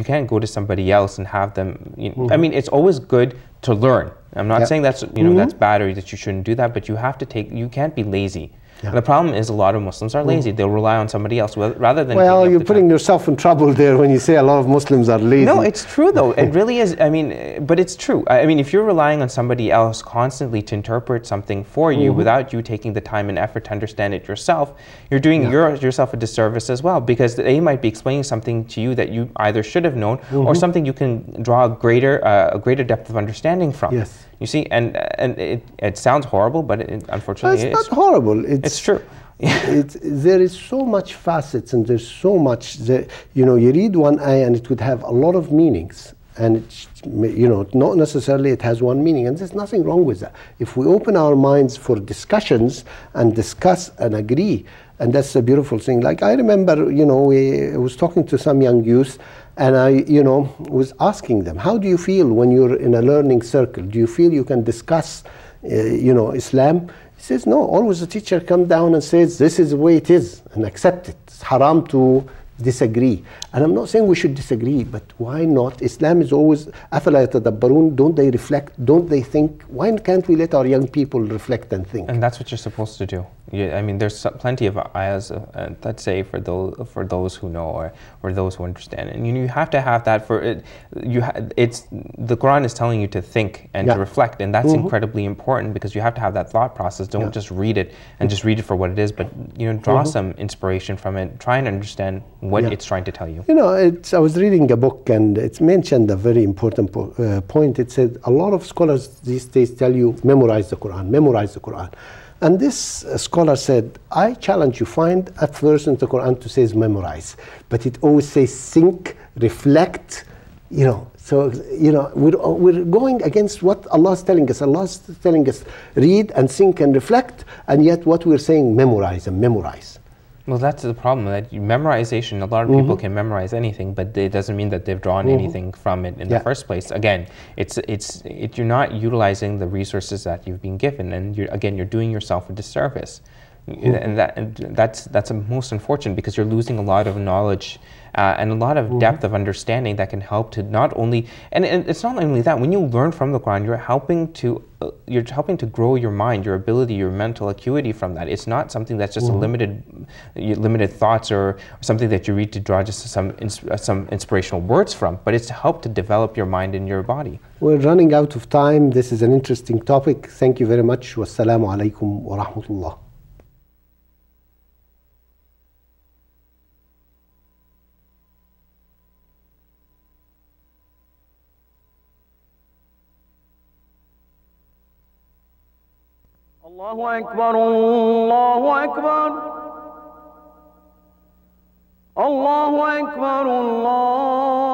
go to somebody else and have them, I mean, it's always good to learn. I'm not saying that's, that's bad or that you shouldn't do that, but you have to you can't be lazy. Yeah. The problem is a lot of Muslims are lazy. They'll rely on somebody else rather than... Well, you're putting yourself in trouble there when you say a lot of Muslims are lazy. No, it's true though. It really is. I mean, but it's true. I mean, if you're relying on somebody else constantly to interpret something for you without you taking the time and effort to understand it yourself, you're doing yourself a disservice as well, because they might be explaining something to you that you either should have known or something you can draw a greater depth of understanding from. Yes. You see, and it sounds horrible, but unfortunately it's not horrible. It's true. There is so much facets, and there's so much that, you read one ayah and it would have a lot of meanings, and it's, not necessarily it has one meaning, and there's nothing wrong with that. If we open our minds for discussions and discuss and agree, and that's a beautiful thing. Like I remember, I was talking to some young youth, and I, was asking them, how do you feel when you're in a learning circle? Do you feel you can discuss, Islam? He says, no, always the teacher comes down and says, this is the way it is, and accept it. It's haram to disagree. And I'm not saying we should disagree, but why not? Islam is always, أَفَلَا يَتَدَبَّرُونَ, don't they reflect, don't they think? Why can't we let our young people reflect and think? And that's what you're supposed to do. I mean, there's plenty of ayahs that say for those who know or those who understand. And you have to have that for it. The Quran is telling you to think and to reflect, and that's incredibly important, because you have to have that thought process. Don't just read it and just read it for what it is, but draw some inspiration from it. Try and understand what it's trying to tell you. I was reading a book, and it's mentioned a very important point. It said a lot of scholars these days tell you memorize the Quran, memorize the Quran. And this scholar said, I challenge you, find a verse in the Quran to say memorize, but it always says think, reflect, So, we're going against what Allah is telling us. Allah is telling us read and think and reflect, and yet what we're saying, memorize and memorize. Well, that's the problem, that memorization, a lot of people can memorize anything, but it doesn't mean that they've drawn anything from it in the first place. Again, you're not utilizing the resources that you've been given, and you're doing yourself a disservice. And that's most unfortunate, because you're losing a lot of knowledge and a lot of depth of understanding that can help to not only, and it's not only that, when you learn from the Quran, you're helping to grow your mind, your ability, your mental acuity from that. It's not something that's just a limited thoughts or something that you read to draw just some inspirational words from, but it's to help to develop your mind and your body. We're running out of time. This is an interesting topic. Thank you very much. Wassalamu alaikum wa rahmatullah. الله أكبر الله أكبر الله أكبر الله